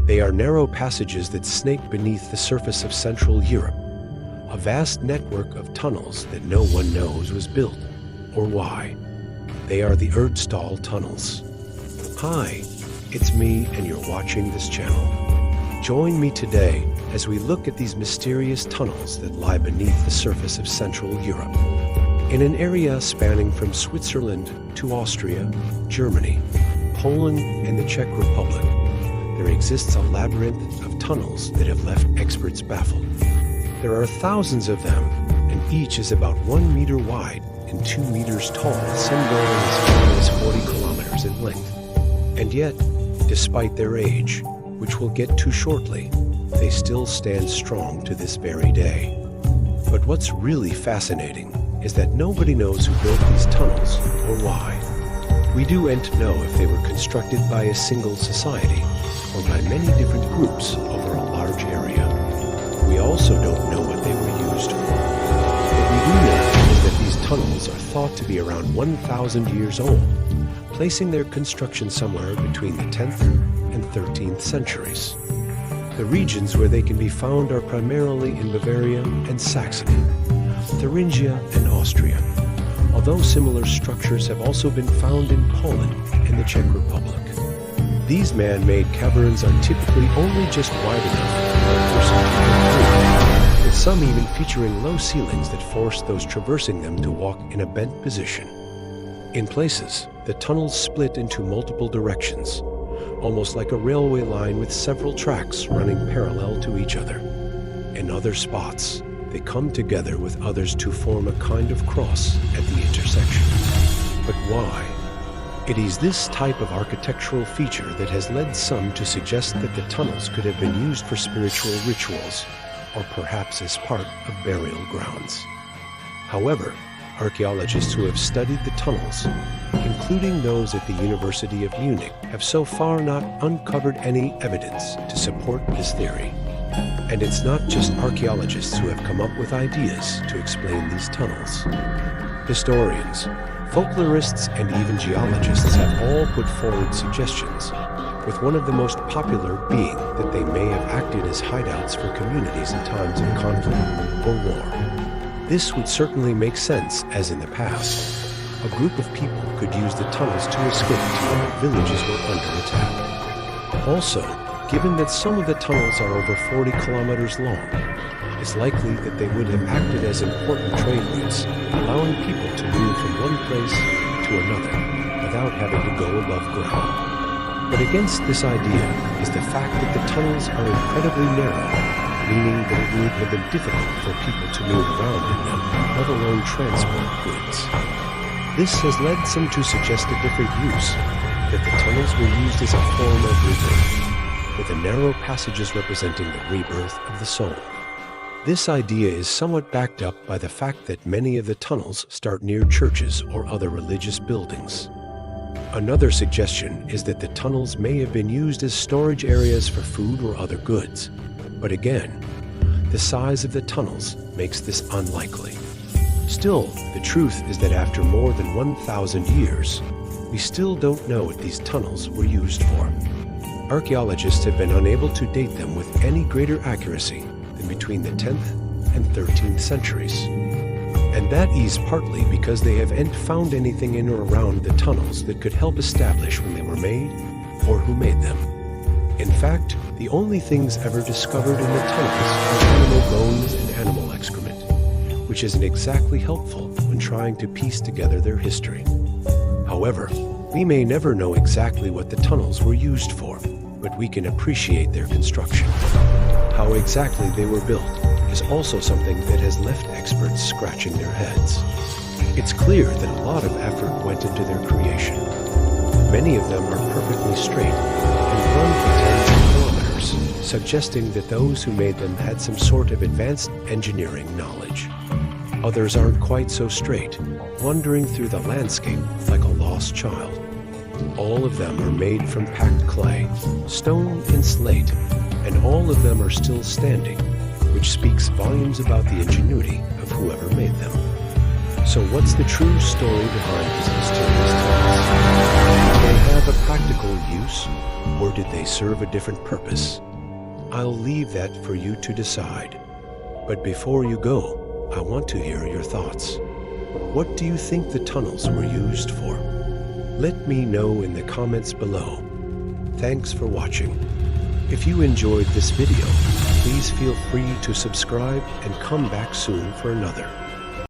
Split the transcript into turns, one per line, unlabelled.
They are narrow passages that snake beneath the surface of Central Europe, a vast network of tunnels that no one knows was built or why. They are the Erdstall tunnels. Hi, it's me and you're watching this channel. Join me today as we look at these mysterious tunnels that lie beneath the surface of Central Europe. In an area spanning from Switzerland to Austria, Germany, Poland, and the Czech Republic, there exists a labyrinth of tunnels that have left experts baffled. There are thousands of them, and each is about 1 meter wide and 2 meters tall, some going as far as 40 kilometers in length. And yet, despite their age, which we'll get to shortly, they still stand strong to this very day. But what's really fascinating is that nobody knows who built these tunnels or why. We do know if they were constructed by a single society or by many different groups over a large area. We also don't know what they were used for. What we do know is that these tunnels are thought to be around 1,000 years old, placing their construction somewhere between the 10th and 13th centuries. The regions where they can be found are primarily in Bavaria and Saxony, Thuringia and Austria, although similar structures have also been found in Poland and the Czech Republic. These man-made caverns are typically only just wide enough for a person to go through, with some even featuring low ceilings that force those traversing them to walk in a bent position. In places, the tunnels split into multiple directions, almost like a railway line with several tracks running parallel to each other. In other spots, they come together with others to form a kind of cross at the intersection. But why? It is this type of architectural feature that has led some to suggest that the tunnels could have been used for spiritual rituals, or perhaps as part of burial grounds. However, archaeologists who have studied the tunnels, including those at the University of Munich, have so far not uncovered any evidence to support this theory. And it's not just archaeologists who have come up with ideas to explain these tunnels. Historians, folklorists, and even geologists have all put forward suggestions, with one of the most popular being that they may have acted as hideouts for communities in times of conflict or war. This would certainly make sense, as in the past, a group of people could use the tunnels to escape to where villages were under attack. Also, given that some of the tunnels are over 40 kilometers long, it's likely that they would have acted as important trade routes, allowing people to move from one place to another without having to go above ground. But against this idea is the fact that the tunnels are incredibly narrow, meaning that it would have been difficult for people to move around in them, let alone transport goods. This has led some to suggest a different use, that the tunnels were used as a form of rebirth, with the narrow passages representing the rebirth of the soul. This idea is somewhat backed up by the fact that many of the tunnels start near churches or other religious buildings. Another suggestion is that the tunnels may have been used as storage areas for food or other goods. But again, the size of the tunnels makes this unlikely. Still, the truth is that after more than 1,000 years, we still don't know what these tunnels were used for. Archaeologists have been unable to date them with any greater accuracy than between the 10th and 13th centuries. And that is partly because they haven't found anything in or around the tunnels that could help establish when they were made or who made them. In fact, the only things ever discovered in the tunnels are animal bones and animal excrement, which isn't exactly helpful when trying to piece together their history. However, we may never know exactly what the tunnels were used for, but we can appreciate their construction. How exactly they were built is also something that has left experts scratching their heads. It's clear that a lot of effort went into their creation. Many of them are perfectly straight and run for tens of kilometers, suggesting that those who made them had some sort of advanced engineering knowledge. Others aren't quite so straight, wandering through the landscape like a lost child. All of them are made from packed clay, stone, and slate, and all of them are still standing, which speaks volumes about the ingenuity of whoever made them. So what's the true story behind these mysterious tunnels? They have have a practical use, or did they serve a different purpose? I'll leave that for you to decide. But before you go, I want to hear your thoughts. What do you think the tunnels were used for? Let me know in the comments below. Thanks for watching. If you enjoyed this video, please feel free to subscribe and come back soon for another.